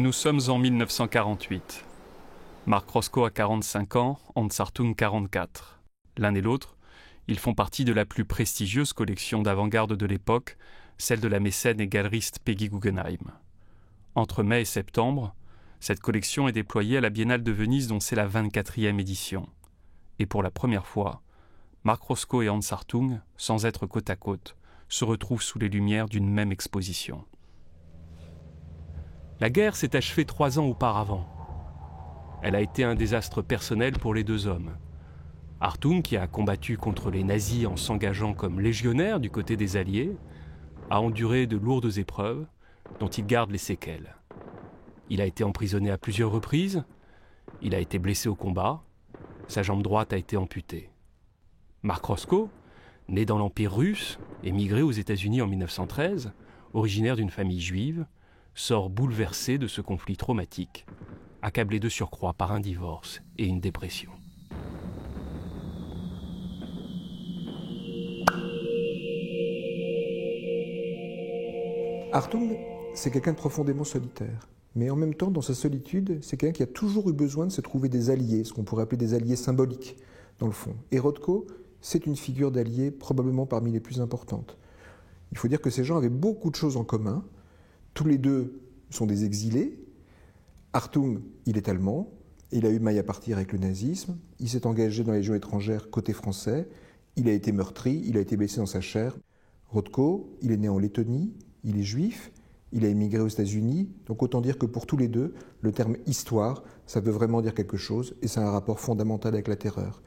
Nous sommes en 1948. Marc Roscoe a 45 ans, Hans Hartung 44. L'un et l'autre, ils font partie de la plus prestigieuse collection d'avant-garde de l'époque, celle de la mécène et galeriste Peggy Guggenheim. Entre mai et septembre, cette collection est déployée à la Biennale de Venise dont c'est la 24e édition. Et pour la première fois, Marc Roscoe et Hans Hartung, sans être côte à côte, se retrouvent sous les lumières d'une même exposition. La guerre s'est achevée 3 ans auparavant. Elle a été un désastre personnel pour les deux hommes. Hartung, qui a combattu contre les nazis en s'engageant comme légionnaire du côté des Alliés, a enduré de lourdes épreuves dont il garde les séquelles. Il a été emprisonné à plusieurs reprises, il a été blessé au combat, sa jambe droite a été amputée. Marc Roscoe, né dans l'Empire russe, émigré aux États-Unis en 1913, originaire d'une famille juive, sort bouleversé de ce conflit traumatique, accablé de surcroît par un divorce et une dépression. Hartung, c'est quelqu'un de profondément solitaire. Mais en même temps, dans sa solitude, c'est quelqu'un qui a toujours eu besoin de se trouver des alliés, ce qu'on pourrait appeler des alliés symboliques, dans le fond. Et Rothko, c'est une figure d'allié probablement parmi les plus importantes. Il faut dire que ces gens avaient beaucoup de choses en commun. Tous les deux sont des exilés. Hartung, il est allemand. Il a eu maille à partir avec le nazisme. Il s'est engagé dans les légions étrangères côté français. Il a été meurtri, il a été blessé dans sa chair. Rothko, il est né en Lettonie. Il est juif, il a émigré aux États-Unis, donc autant dire que pour tous les deux, le terme histoire, ça veut vraiment dire quelque chose, et c'est un rapport fondamental avec la terreur.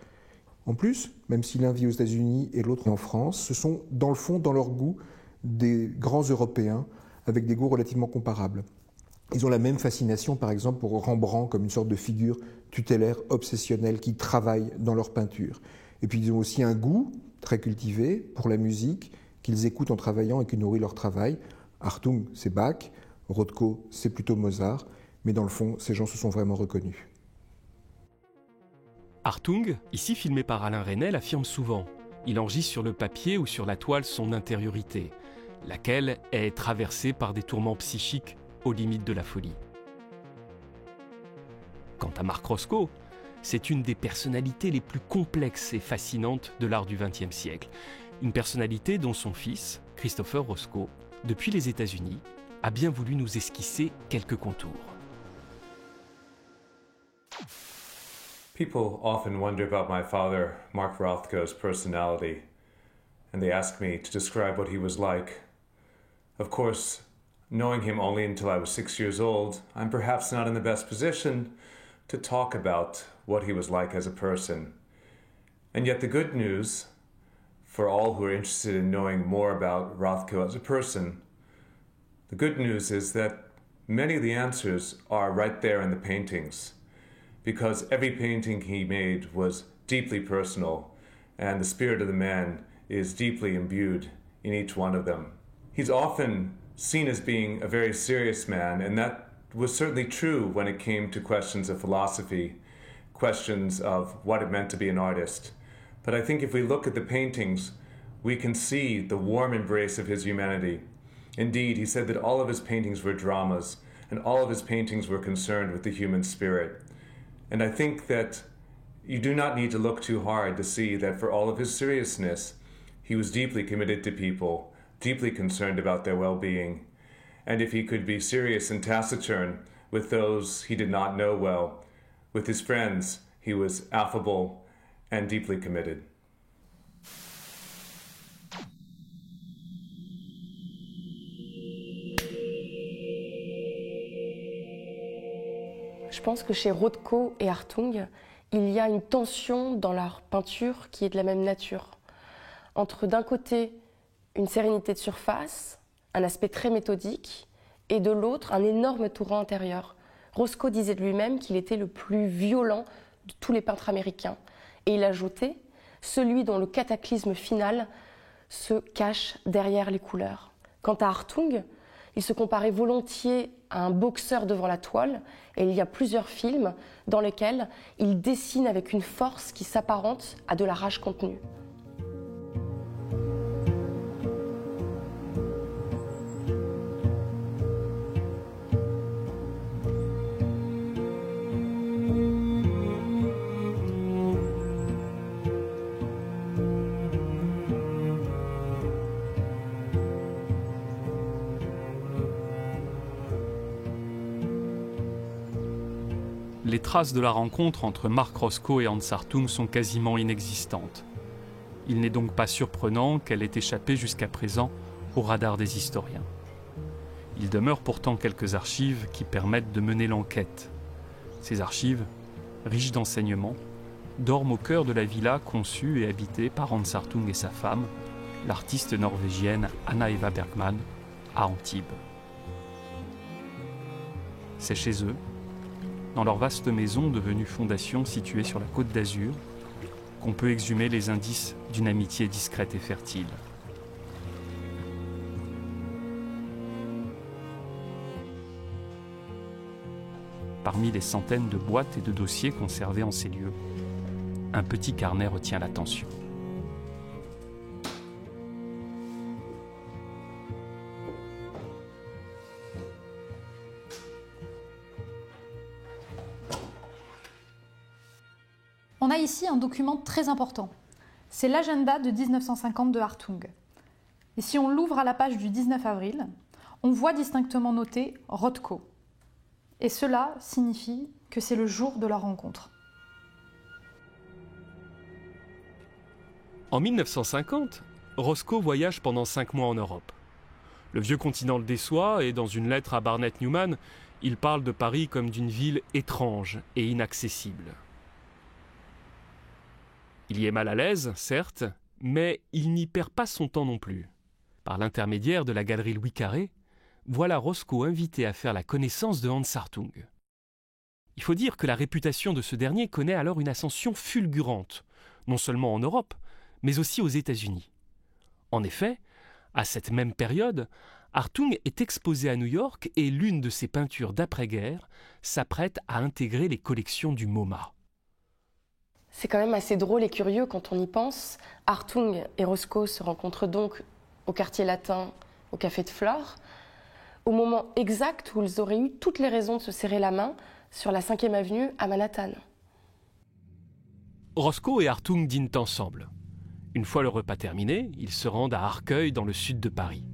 En plus, même si l'un vit aux États-Unis et l'autre en France, ce sont dans le fond, dans leur goût, des grands Européens avec des goûts relativement comparables. Ils ont la même fascination, par exemple, pour Rembrandt comme une sorte de figure tutélaire, obsessionnelle, qui travaille dans leur peinture. Et puis ils ont aussi un goût très cultivé pour la musique, qu'ils écoutent en travaillant et qui nourrit leur travail. Hartung, c'est Bach, Rothko, c'est plutôt Mozart, mais dans le fond, ces gens se sont vraiment reconnus. Hartung, ici filmé par Alain Resnais, affirme souvent. Il enregistre sur le papier ou sur la toile son intériorité, laquelle est traversée par des tourments psychiques aux limites de la folie. Quant à Marc Roscoe, c'est une des personnalités les plus complexes et fascinantes de l'art du XXe siècle. Une personnalité dont son fils, Christopher Roscoe, depuis les États-Unis, a bien voulu nous esquisser quelques contours. People often wonder about my father, Mark Rothko's personality, and they ask me to describe what he was like. Of course, knowing him only until I was 6 years old, I'm perhaps not in the best position to talk about what he was like as a person. And yet the good news, for all who are interested in knowing more about Rothko as a person, the good news is that many of the answers are right there in the paintings, because every painting he made was deeply personal, and the spirit of the man is deeply imbued in each one of them. He's often seen as being a very serious man, and that was certainly true when it came to questions of philosophy, questions of what it meant to be an artist. But I think if we look at the paintings, we can see the warm embrace of his humanity. Indeed, he said that all of his paintings were dramas, and all of his paintings were concerned with the human spirit. And I think that you do not need to look too hard to see that for all of his seriousness, he was deeply committed to people, deeply concerned about their well-being. And if he could be serious and taciturn with those he did not know well, with his friends, he was affable and deeply committed. Je pense que chez Rothko et Hartung, il y a une tension dans leur peinture qui est de la même nature. Entre d'un côté une sérénité de surface, un aspect très méthodique, et de l'autre un énorme torrent intérieur. Roscoe disait de lui-même qu'il était le plus violent de tous les peintres américains. Et il ajoutait, celui dont le cataclysme final se cache derrière les couleurs. Quant à Hartung, il se comparait volontiers à un boxeur devant la toile, et il y a plusieurs films dans lesquels il dessine avec une force qui s'apparente à de la rage contenue. les traces de la rencontre entre Mark Roscoe et Hans Hartung sont quasiment inexistantes. Il n'est donc pas surprenant qu'elle ait échappé jusqu'à présent au radar des historiens. Il demeure pourtant quelques archives qui permettent de mener l'enquête. Ces archives, riches d'enseignements, dorment au cœur de la villa conçue et habitée par Hans Hartung et sa femme, l'artiste norvégienne Anna Eva Bergman, à Antibes. C'est chez eux, dans leur vaste maison devenue fondation située sur la côte d'Azur, qu'on peut exhumer les indices d'une amitié discrète et fertile. Parmi les centaines de boîtes et de dossiers conservés en ces lieux, un petit carnet retient l'attention. On a ici un document très important. C'est l'agenda de 1950 de Hartung. Et si on l'ouvre à la page du 19 avril, on voit distinctement noté Rothko. Et cela signifie que c'est le jour de leur rencontre. En 1950, Roscoe voyage pendant 5 mois en Europe. Le vieux continent le déçoit et dans une lettre à Barnett Newman, il parle de Paris comme d'une ville étrange et inaccessible. Il y est mal à l'aise, certes, mais il n'y perd pas son temps non plus. Par l'intermédiaire de la galerie Louis Carré, voilà Roscoe invité à faire la connaissance de Hans Hartung. Il faut dire que la réputation de ce dernier connaît alors une ascension fulgurante, non seulement en Europe, mais aussi aux États-Unis. En effet, à cette même période, Hartung est exposé à New York et l'une de ses peintures d'après-guerre s'apprête à intégrer les collections du MoMA. C'est quand même assez drôle et curieux quand on y pense. Hartung et Roscoe se rencontrent donc au quartier latin, au Café de Flore, au moment exact où ils auraient eu toutes les raisons de se serrer la main sur la 5e avenue à Manhattan. Roscoe et Hartung dînent ensemble. Une fois le repas terminé, ils se rendent à Arcueil dans le sud de Paris.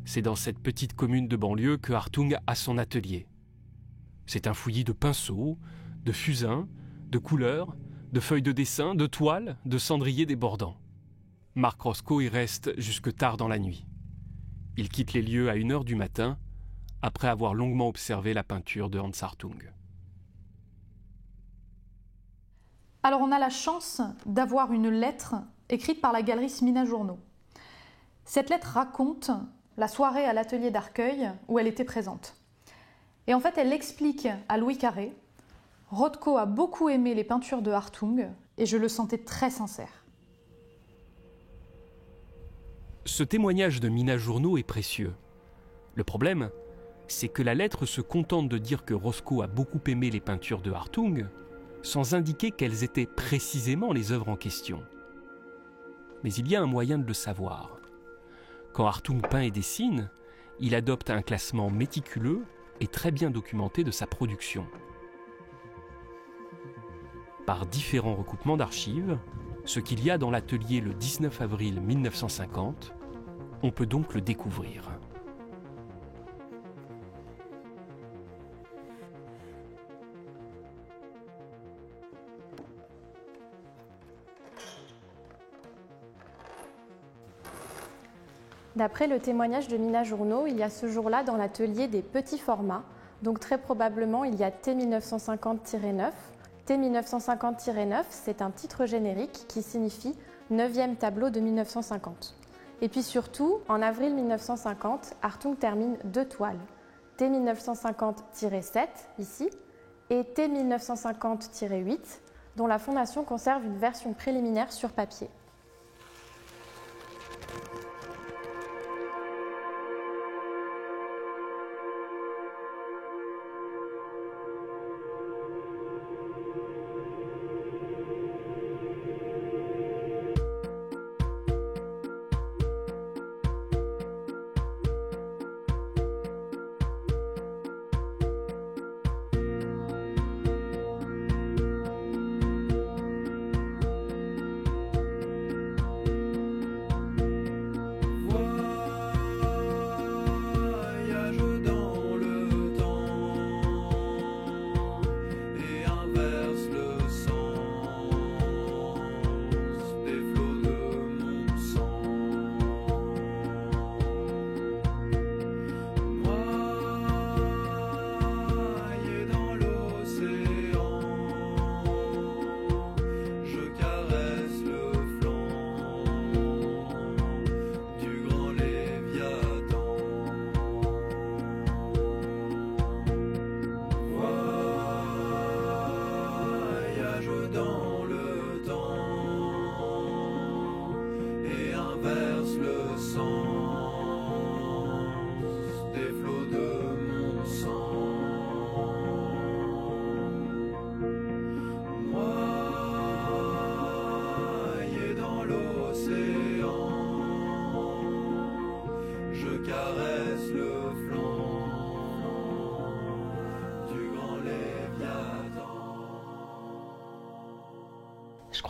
C'est dans cette petite commune de banlieue que Hartung a son atelier. C'est un fouillis de pinceaux, de fusains, de couleurs, de feuilles de dessin, de toiles, de cendriers débordants. Mark Roscoe y reste jusque tard dans la nuit. Il quitte les lieux à 1h du matin, après avoir longuement observé la peinture de Hans Hartung. Alors on a la chance d'avoir une lettre écrite par la galerie Smina Journaux. Cette lettre raconte la soirée à l'atelier d'Arcueil où elle était présente. Et en fait, elle explique à Louis Carré « Rothko a beaucoup aimé les peintures de Hartung et je le sentais très sincère. » Ce témoignage de Mina Journaux est précieux. Le problème, c'est que la lettre se contente de dire que Roscoe a beaucoup aimé les peintures de Hartung, sans indiquer quelles étaient précisément les œuvres en question. Mais il y a un moyen de le savoir. Quand Hartung peint et dessine, il adopte un classement méticuleux et très bien documenté de sa production. Par différents recoupements d'archives, ce qu'il y a dans l'atelier le 19 avril 1950, on peut donc le découvrir. D'après le témoignage de Mina Journaux, il y a ce jour-là dans l'atelier des petits formats, donc très probablement il y a T1950-9. T1950-9, c'est un titre générique qui signifie 9e tableau de 1950. Et puis surtout, en avril 1950, Hartung termine 2 toiles, T1950-7 ici et T1950-8, dont la Fondation conserve une version préliminaire sur papier.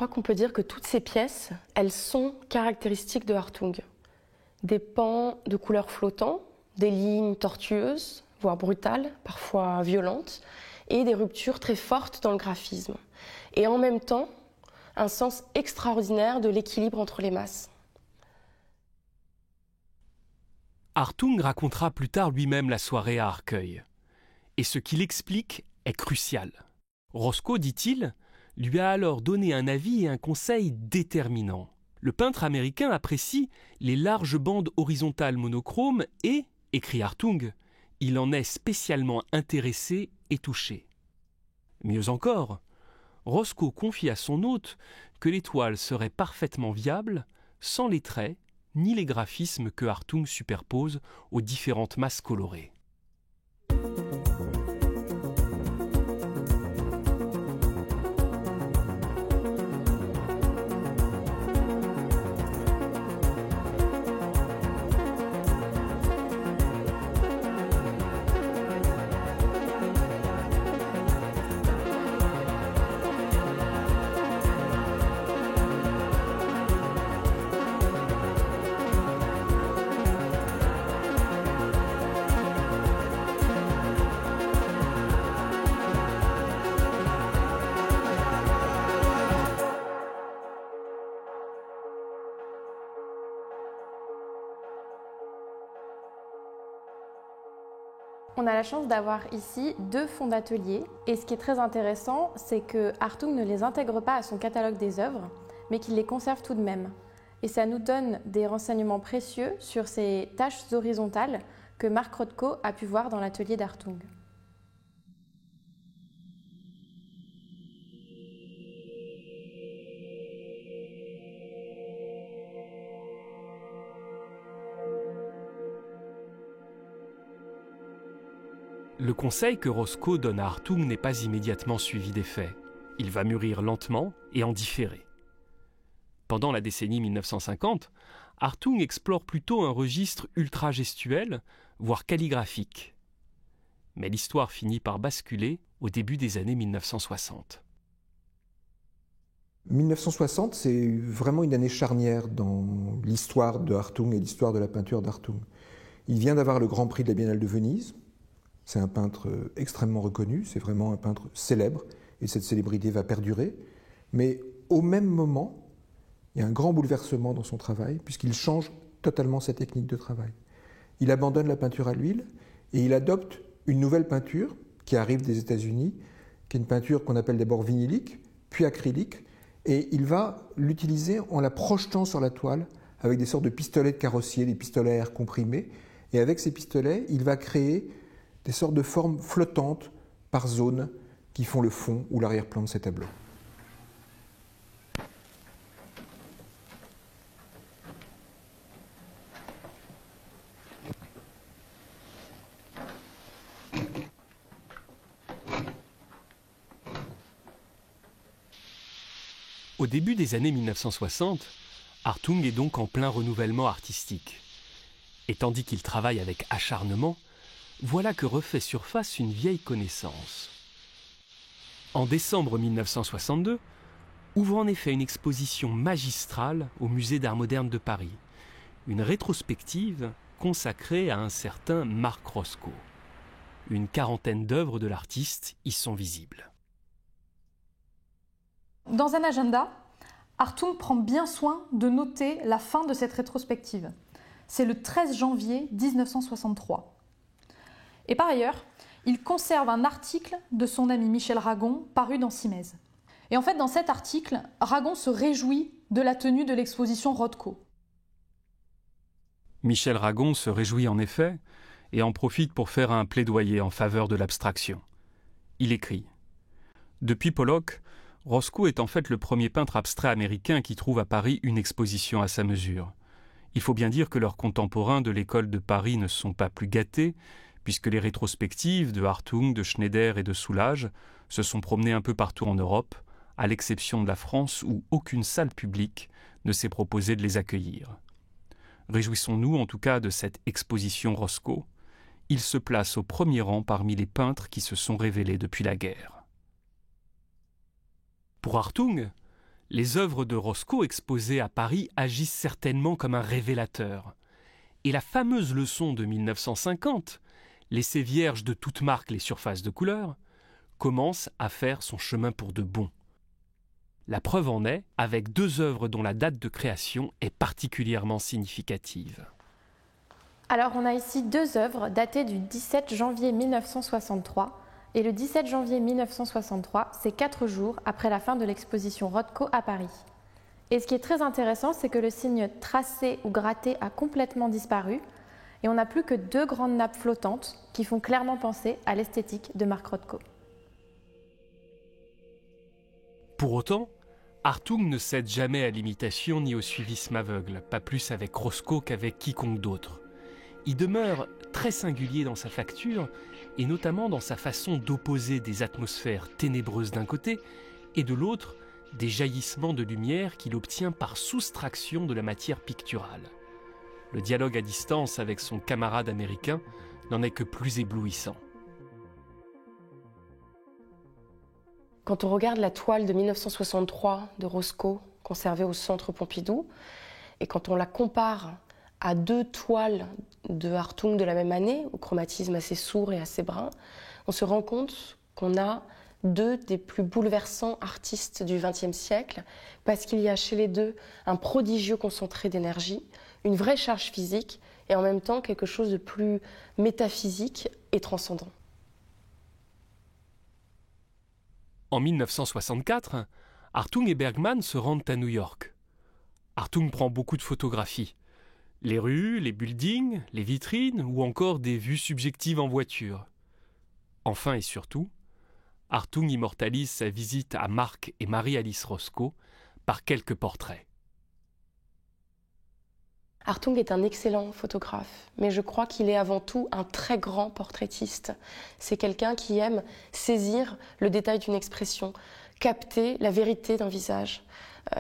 crois qu'on peut dire que toutes ces pièces, elles sont caractéristiques de Hartung. Des pans de couleurs flottant, des lignes tortueuses, voire brutales, parfois violentes, et des ruptures très fortes dans le graphisme. Et en même temps, un sens extraordinaire de l'équilibre entre les masses. Hartung racontera plus tard lui-même la soirée à Arcueil. Et ce qu'il explique est crucial. Roscoe, dit-il, lui a alors donné un avis et un conseil déterminants. Le peintre américain apprécie les larges bandes horizontales monochromes et, écrit Hartung, il en est spécialement intéressé et touché. Mieux encore, Roscoe confie à son hôte que les toiles seraient parfaitement viables sans les traits ni les graphismes que Hartung superpose aux différentes masses colorées. On a la chance d'avoir ici 2 fonds d'atelier et ce qui est très intéressant, c'est que Hartung ne les intègre pas à son catalogue des œuvres, mais qu'il les conserve tout de même. Et ça nous donne des renseignements précieux sur ces taches horizontales que Mark Rothko a pu voir dans l'atelier d'Hartung. Le conseil que Roscoe donne à Hartung n'est pas immédiatement suivi d'effet. Il va mûrir lentement et en différer. Pendant la décennie 1950, Hartung explore plutôt un registre ultra-gestuel, voire calligraphique. Mais l'histoire finit par basculer au début des années 1960. 1960, c'est vraiment une année charnière dans l'histoire de Hartung et l'histoire de la peinture d'Hartung. Il vient d'avoir le Grand Prix de la Biennale de Venise. C'est un peintre extrêmement reconnu, c'est vraiment un peintre célèbre, et cette célébrité va perdurer. Mais au même moment, il y a un grand bouleversement dans son travail, puisqu'il change totalement sa technique de travail. Il abandonne la peinture à l'huile, et il adopte une nouvelle peinture qui arrive des États-Unis, qui est une peinture qu'on appelle d'abord vinylique, puis acrylique, et il va l'utiliser en la projetant sur la toile, avec des sortes de pistolets de carrossier, des pistolets à air comprimé, et avec ces pistolets, il va créer des sortes de formes flottantes par zone qui font le fond ou l'arrière-plan de ces tableaux. Au début des années 1960, Hartung est donc en plein renouvellement artistique. Et tandis qu'il travaille avec acharnement, voilà que refait surface une vieille connaissance. En décembre 1962, ouvre en effet une exposition magistrale au Musée d'Art moderne de Paris, une rétrospective consacrée à un certain Mark Roscoe. Une quarantaine d'œuvres de l'artiste y sont visibles. Dans un agenda, Hartung prend bien soin de noter la fin de cette rétrospective. C'est le 13 janvier 1963. Et par ailleurs, il conserve un article de son ami Michel Ragon paru dans Simèse. Et en fait, dans cet article, Ragon se réjouit de la tenue de l'exposition Rothko. Michel Ragon se réjouit en effet et en profite pour faire un plaidoyer en faveur de l'abstraction. Il écrit « Depuis Pollock, Roscoe est en fait le premier peintre abstrait américain qui trouve à Paris une exposition à sa mesure. Il faut bien dire que leurs contemporains de l'école de Paris ne sont pas plus gâtés, puisque les rétrospectives de Hartung, de Schneider et de Soulages se sont promenées un peu partout en Europe, à l'exception de la France où aucune salle publique ne s'est proposé de les accueillir. Réjouissons-nous en tout cas de cette exposition Roscoe. Il se place au premier rang parmi les peintres qui se sont révélés depuis la guerre. Pour Hartung, Les œuvres de Roscoe exposées à Paris agissent certainement comme un révélateur. Et la fameuse leçon de 1950, laisser vierges de toute marque les surfaces de couleur, commence à faire son chemin pour de bon. La preuve en est avec 2 œuvres dont la date de création est particulièrement significative. Alors on a ici 2 œuvres datées du 17 janvier 1963. Et le 17 janvier 1963, c'est 4 jours après la fin de l'exposition Rothko à Paris. Et ce qui est très intéressant, c'est que le signe tracé ou gratté a complètement disparu et on n'a plus que 2 grandes nappes flottantes qui font clairement penser à l'esthétique de Mark Rothko. Pour autant, Hartung ne cède jamais à l'imitation ni au suivisme aveugle, pas plus avec Roscoe qu'avec quiconque d'autre. Il demeure très singulier dans sa facture et notamment dans sa façon d'opposer des atmosphères ténébreuses d'un côté et de l'autre des jaillissements de lumière qu'il obtient par soustraction de la matière picturale. Le dialogue à distance avec son camarade américain n'en est que plus éblouissant. Quand on regarde la toile de 1963 de Roscoe, conservée au Centre Pompidou, et quand on la compare à 2 toiles de Hartung de la même année, au chromatisme assez sourd et assez brun, on se rend compte qu'on a 2 des plus bouleversants artistes du XXe siècle, parce qu'il y a chez les 2 un prodigieux concentré d'énergie, une vraie charge physique, et en même temps quelque chose de plus métaphysique et transcendant. En 1964, Hartung et Bergman se rendent à New York. Hartung prend beaucoup de photographies. Les rues, les buildings, les vitrines ou encore des vues subjectives en voiture. Enfin et surtout, Hartung immortalise sa visite à Mark et Marie-Alice Roscoe par quelques portraits. Hartung est un excellent photographe, mais je crois qu'il est avant tout un très grand portraitiste. C'est quelqu'un qui aime saisir le détail d'une expression, capter la vérité d'un visage.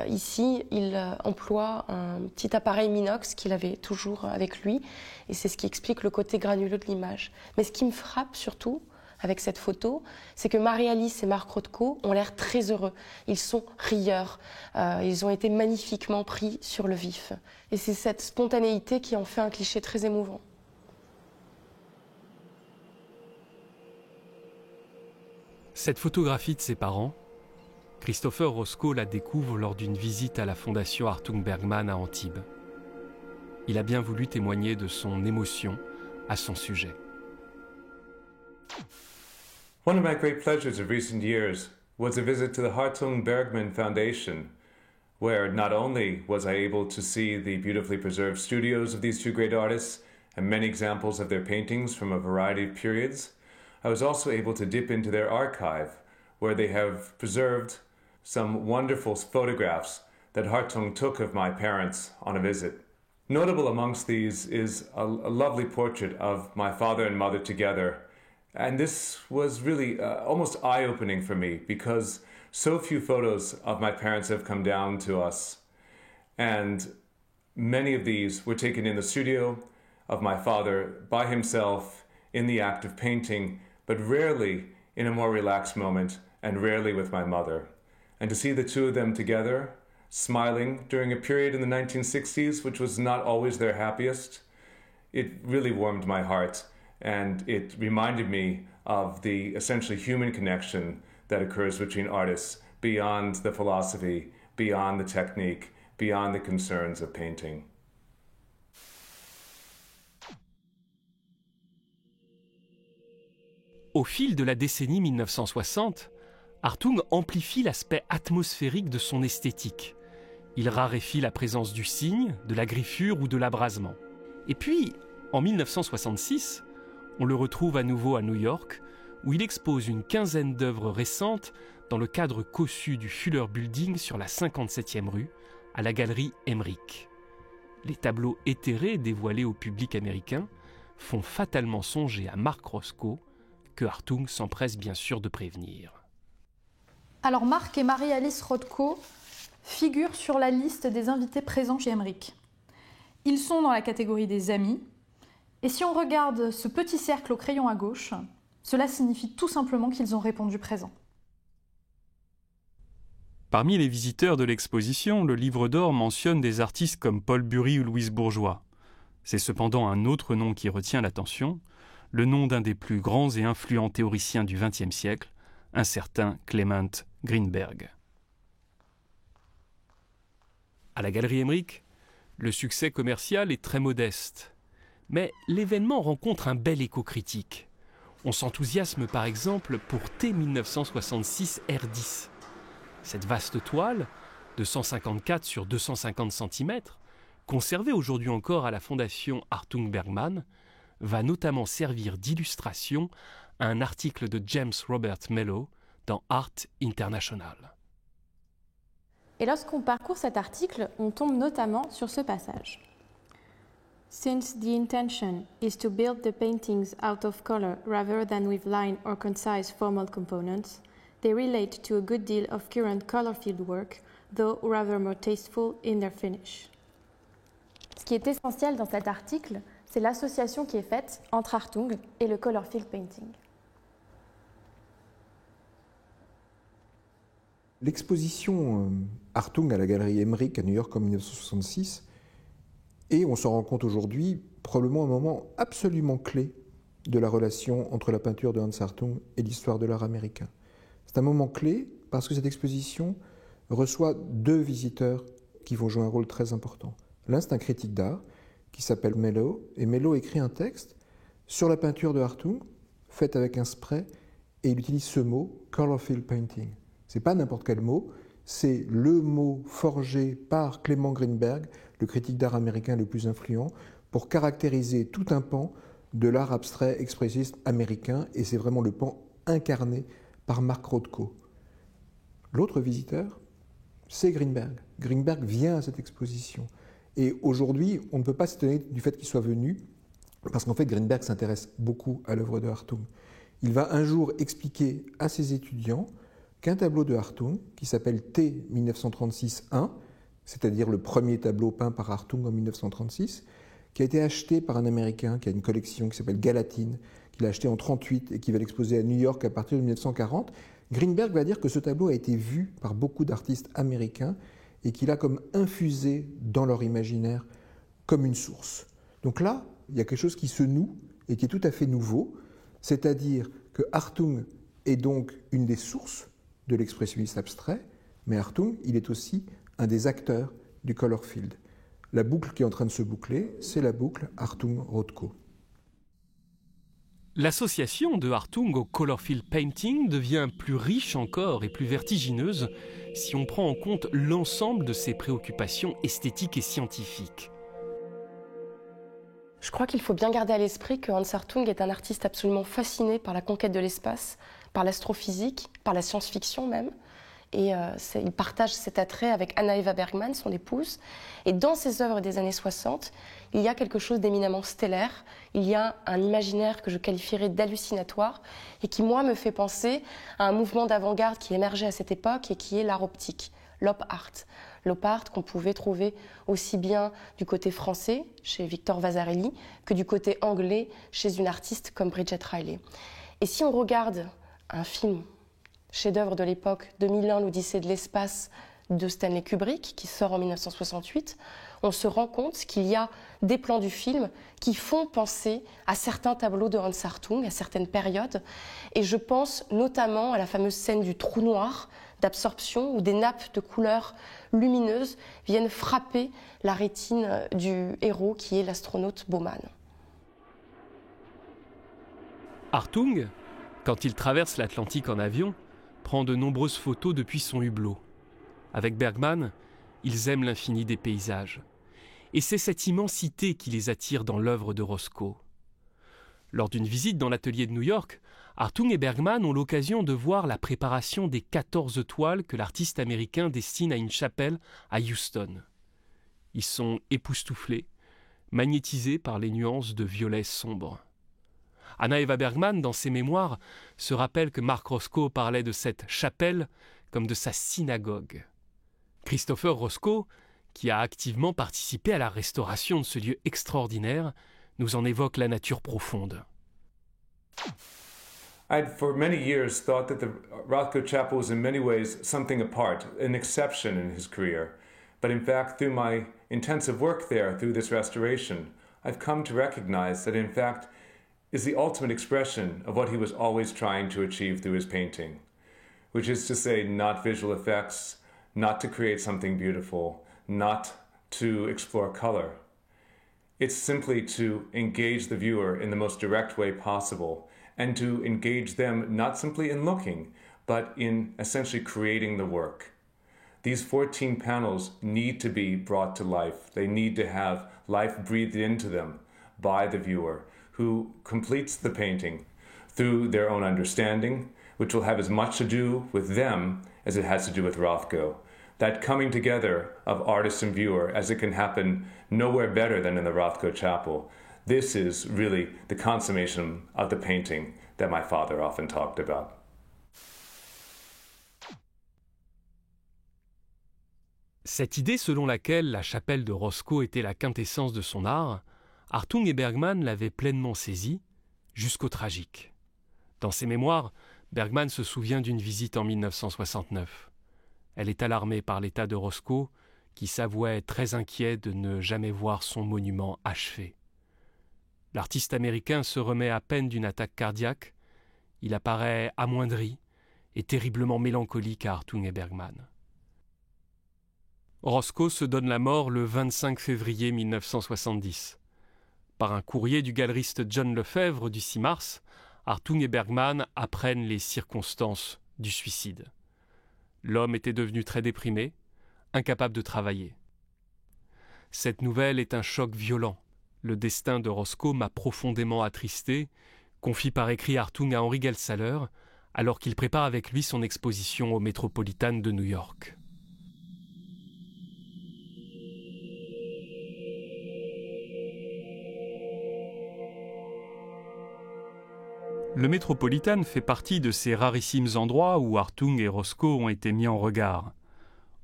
Ici, il emploie un petit appareil Minox qu'il avait toujours avec lui, et c'est ce qui explique le côté granuleux de l'image. Mais ce qui me frappe surtout, avec cette photo, c'est que Marie-Alice et Mark Rothko ont l'air très heureux. Ils sont rieurs. Ils ont été magnifiquement pris sur le vif. Et c'est cette spontanéité qui en fait un cliché très émouvant. Cette photographie de ses parents, Christopher Roscoe la découvre lors d'une visite à la fondation Hartung Bergman à Antibes. Il a bien voulu témoigner de son émotion à son sujet. One of my great pleasures of recent years was a visit to the Hartung Bergman Foundation, where not only was I able to see the beautifully preserved studios of these 2 great artists and many examples of their paintings from a variety of periods, I was also able to dip into their archive, where they have preserved some wonderful photographs that Hartung took of my parents on a visit. Notable amongst these is a lovely portrait of my father and mother together. And this was really almost eye-opening for me because so few photos of my parents have come down to us. And many of these were taken in the studio of my father by himself in the act of painting, but rarely in a more relaxed moment and rarely with my mother. And to see the 2 of them together, smiling during a period in the 1960s, which was not always their happiest, it really warmed my heart. And it reminded me of the essentially human connection that occurs between artists beyond the philosophy, beyond the technique, beyond the concerns of painting. Au fil de la décennie 1960, Hartung amplifie l'aspect atmosphérique de son esthétique. Il raréfie la présence du signe, de la griffure ou de l'abrasement. Et puis, en 1966, on le retrouve à nouveau à New York, où il expose une quinzaine d'œuvres récentes dans le cadre cossu du Fuller Building sur la 57e rue, à la galerie Emmerich. Les tableaux éthérés dévoilés au public américain font fatalement songer à Mark Roscoe, que Hartung s'empresse bien sûr de prévenir. Alors Mark et Marie-Alice Rothko figurent sur la liste des invités présents chez Emmerich. Ils sont dans la catégorie des amis, et si on regarde ce petit cercle au crayon à gauche, cela signifie tout simplement qu'ils ont répondu présent. Parmi les visiteurs de l'exposition, le livre d'or mentionne des artistes comme Paul Bury ou Louise Bourgeois. C'est cependant un autre nom qui retient l'attention, le nom d'un des plus grands et influents théoriciens du XXe siècle, un certain Clement Greenberg. À la Galerie Emmerich, le succès commercial est très modeste. Mais l'événement rencontre un bel écho critique. On s'enthousiasme par exemple pour T 1966 R10. Cette vaste toile, de 154 sur 250 cm, conservée aujourd'hui encore à la Fondation Hartung Bergman, va notamment servir d'illustration à un article de James Robert Mello dans Art International. Et lorsqu'on parcourt cet article, on tombe notamment sur ce passage. Since the intention is to build the paintings out of color rather than with line or concise formal components, they relate to a good deal of current color-filled work, though rather more tasteful in their finish. Ce qui est essentiel dans cet article, c'est l'association qui est faite entre Hartung et le color-filled painting. L'exposition Hartung à la Galerie Emmerich à New York en 1966 est, on s'en rend compte aujourd'hui, probablement un moment absolument clé de la relation entre la peinture de Hans Hartung et l'histoire de l'art américain. C'est un moment clé parce que cette exposition reçoit deux visiteurs qui vont jouer un rôle très important. L'un, c'est un critique d'art qui s'appelle Mello, et Mello écrit un texte sur la peinture de Hartung, faite avec un spray, et il utilise ce mot, color-filled painting. Ce n'est pas n'importe quel mot, c'est le mot forgé par Clement Greenberg, le critique d'art américain le plus influent, pour caractériser tout un pan de l'art abstrait expressionniste américain, et c'est vraiment le pan incarné par Mark Rothko. L'autre visiteur, c'est Greenberg. Greenberg vient à cette exposition. Et aujourd'hui, on ne peut pas s'étonner du fait qu'il soit venu, parce qu'en fait, Greenberg s'intéresse beaucoup à l'œuvre de Hartung. Il va un jour expliquer à ses étudiants qu'un tableau de Hartung, qui s'appelle T 1936-1, c'est-à-dire le premier tableau peint par Hartung en 1936, qui a été acheté par un Américain qui a une collection qui s'appelle Galatine, qu'il a acheté en 1938 et qui va l'exposer à New York à partir de 1940. Greenberg va dire que ce tableau a été vu par beaucoup d'artistes américains et qu'il a comme infusé dans leur imaginaire comme une source. Donc là, il y a quelque chose qui se noue et qui est tout à fait nouveau, c'est-à-dire que Hartung est donc une des sources de l'expressionnisme abstrait, mais Hartung, il est aussi un des acteurs du color field. La boucle qui est en train de se boucler, c'est la boucle Hartung-Rothko. L'association de Hartung au color-filled painting devient plus riche encore et plus vertigineuse si on prend en compte l'ensemble de ses préoccupations esthétiques et scientifiques. Je crois qu'il faut bien garder à l'esprit que Hans Hartung est un artiste absolument fasciné par la conquête de l'espace, par l'astrophysique, par la science-fiction même. Et il partage cet attrait avec Anna Eva Bergman, son épouse. Et dans ses œuvres des années 60, il y a quelque chose d'éminemment stellaire. Il y a un imaginaire que je qualifierais d'hallucinatoire et qui, moi, me fait penser à un mouvement d'avant-garde qui émergeait à cette époque et qui est l'art optique, l'op art. L'op art qu'on pouvait trouver aussi bien du côté français, chez Victor Vasarely, que du côté anglais, chez une artiste comme Bridget Riley. Et si on regarde un film chef-d'œuvre de l'époque, 2001, l'Odyssée de l'espace de Stanley Kubrick, qui sort en 1968, on se rend compte qu'il y a des plans du film qui font penser à certains tableaux de Hans Hartung, à certaines périodes. Et je pense notamment à la fameuse scène du trou noir d'absorption, où des nappes de couleurs lumineuses viennent frapper la rétine du héros, qui est l'astronaute Bowman. Hartung, quand il traverse l'Atlantique en avion, prend de nombreuses photos depuis son hublot. Avec Bergman, ils aiment l'infini des paysages. Et c'est cette immensité qui les attire dans l'œuvre de Rothko. Lors d'une visite dans l'atelier de New York, Hartung et Bergman ont l'occasion de voir la préparation des 14 toiles que l'artiste américain destine à une chapelle à Houston. Ils sont époustouflés, magnétisés par les nuances de violet sombre. Anna Eva Bergman, dans ses mémoires, se rappelle que Mark Rothko parlait de cette chapelle comme de sa synagogue. Christopher Rothko, qui a activement participé à la restauration de ce lieu extraordinaire, nous en évoque la nature profonde. I'd for many years thought that the Rothko Chapel was in many ways something apart, an exception in his career. But in fact, through my intensive work there, through this restoration, I've come to recognize that in fact is the ultimate expression of what he was always trying to achieve through his painting, which is to say not visual effects, not to create something beautiful, not to explore color. It's simply to engage the viewer in the most direct way possible and to engage them not simply in looking, but in essentially creating the work. These 14 panels need to be brought to life. They need to have life breathed into them by the viewer, who completes the painting through their own understanding, which will have as much to do with them as it has to do with Rothko. That coming together of artist and viewer, as it can happen nowhere better than in the Rothko Chapel, this is really the consummation of the painting that my father often talked about. Cette idée selon laquelle la chapelle de Rothko était la quintessence de son art, Hartung et Bergman l'avaient pleinement saisie, jusqu'au tragique. Dans ses mémoires, Bergman se souvient d'une visite en 1969. Elle est alarmée par l'état de Rothko, qui s'avouait très inquiet de ne jamais voir son monument achevé. L'artiste américain se remet à peine d'une attaque cardiaque. Il apparaît amoindri et terriblement mélancolique à Hartung et Bergman. Rothko se donne la mort le 25 février 1970. Par un courrier du galeriste John Lefebvre du 6 mars, Hartung et Bergman apprennent les circonstances du suicide. L'homme était devenu très déprimé, incapable de travailler. Cette nouvelle est un choc violent. Le destin de Rothko m'a profondément attristé, confie par écrit Hartung à Henri Gelsaller, alors qu'il prépare avec lui son exposition au Metropolitan de New York. Le Metropolitan fait partie de ces rarissimes endroits où Hartung et Rothko ont été mis en regard.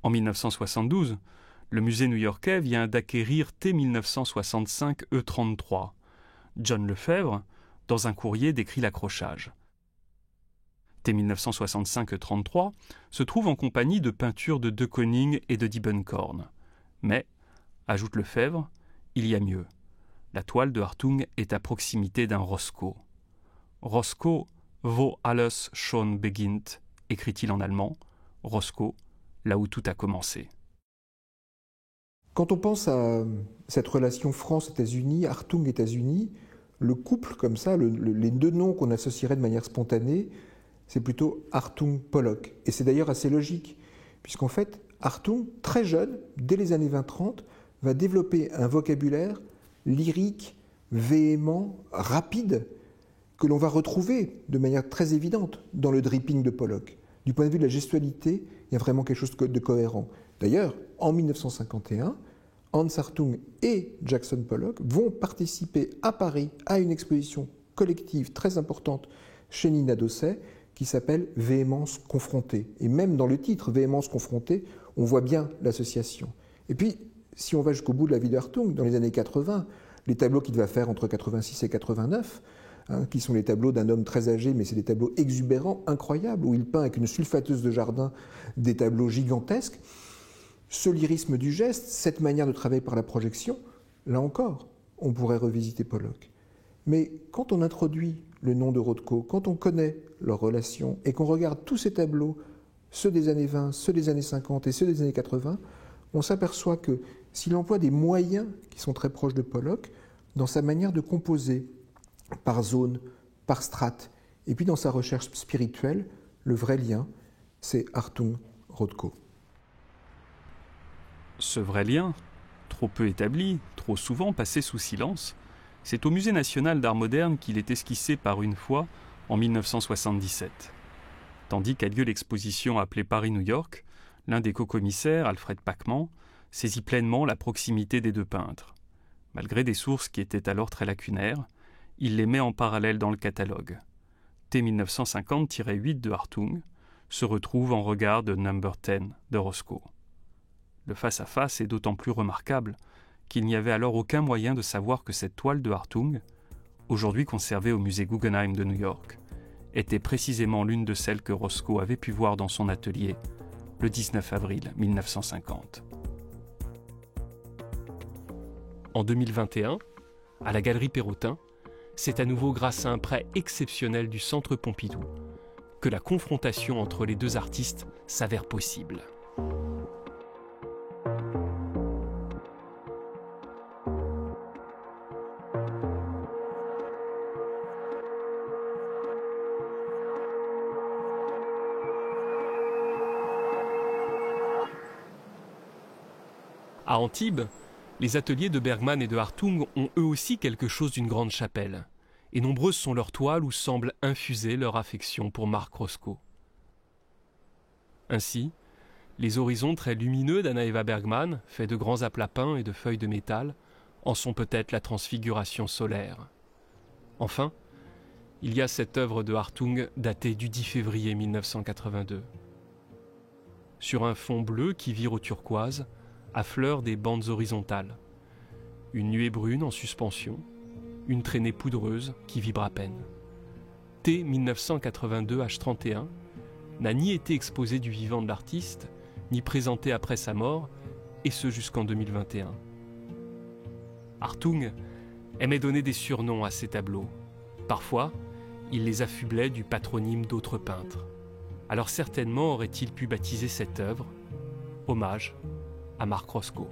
En 1972, le musée new-yorkais vient d'acquérir T 1965 E33. John Lefebvre, dans un courrier, décrit l'accrochage. T 1965 E33 se trouve en compagnie de peintures de De Kooning et de Diebenkorn. Mais, ajoute Lefebvre, il y a mieux. La toile de Hartung est à proximité d'un Rothko. Rothko, wo alles schon beginnt, écrit-il en allemand. Rothko, là où tout a commencé. Quand on pense à cette relation France-États-Unis, Hartung-États-Unis, le couple comme ça, les deux noms qu'on associerait de manière spontanée, c'est plutôt Hartung-Pollock. Et c'est d'ailleurs assez logique, puisqu'en fait, Hartung, très jeune, dès les années 20-30, va développer un vocabulaire lyrique, véhément, rapide, que l'on va retrouver de manière très évidente dans le dripping de Pollock. Du point de vue de la gestualité, il y a vraiment quelque chose de cohérent. D'ailleurs, en 1951, Hans Hartung et Jackson Pollock vont participer à Paris à une exposition collective très importante chez Nina Dosset qui s'appelle Véhémence confrontée. Et même dans le titre Véhémence confrontée, on voit bien l'association. Et puis, si on va jusqu'au bout de la vie de Hartung, dans les années 80, les tableaux qu'il va faire entre 86 et 89, qui sont les tableaux d'un homme très âgé, mais c'est des tableaux exubérants, incroyables, où il peint avec une sulfateuse de jardin des tableaux gigantesques. Ce lyrisme du geste, cette manière de travailler par la projection, là encore, on pourrait revisiter Pollock. Mais quand on introduit le nom de Rothko, quand on connaît leur relation et qu'on regarde tous ces tableaux, ceux des années 20, ceux des années 50 et ceux des années 80, on s'aperçoit que s'il emploie des moyens qui sont très proches de Pollock, dans sa manière de composer, par zone, par strate, et puis dans sa recherche spirituelle, le vrai lien, c'est Hartung-Rothko. Ce vrai lien, trop peu établi, trop souvent passé sous silence, c'est au Musée national d'art moderne qu'il est esquissé par une fois en 1977. Tandis qu'a lieu l'exposition appelée Paris-New York, l'un des co-commissaires, Alfred Pachman, saisit pleinement la proximité des deux peintres. Malgré des sources qui étaient alors très lacunaires, il les met en parallèle dans le catalogue. T 1950-8 de Hartung se retrouve en regard de Number 10 de Rothko. Le face-à-face est d'autant plus remarquable qu'il n'y avait alors aucun moyen de savoir que cette toile de Hartung, aujourd'hui conservée au musée Guggenheim de New York, était précisément l'une de celles que Rothko avait pu voir dans son atelier le 19 avril 1950. En 2021, à la Galerie Perrotin, c'est à nouveau grâce à un prêt exceptionnel du Centre Pompidou que la confrontation entre les deux artistes s'avère possible. À Antibes, les ateliers de Bergman et de Hartung ont eux aussi quelque chose d'une grande chapelle, et nombreuses sont leurs toiles où semble infuser leur affection pour Marc Rothko. Ainsi, les horizons très lumineux d'Anna-Eva Bergman, faits de grands aplats peints et de feuilles de métal, en sont peut-être la transfiguration solaire. Enfin, il y a cette œuvre de Hartung datée du 10 février 1982. Sur un fond bleu qui vire au turquoise, affleurent des bandes horizontales. Une nuée brune en suspension, une traînée poudreuse qui vibre à peine. T 1982 H31 n'a ni été exposé du vivant de l'artiste, ni présenté après sa mort, et ce jusqu'en 2021. Hartung aimait donner des surnoms à ses tableaux. Parfois, il les affublait du patronyme d'autres peintres. Alors certainement aurait-il pu baptiser cette œuvre « Hommage à Marc Rothko ».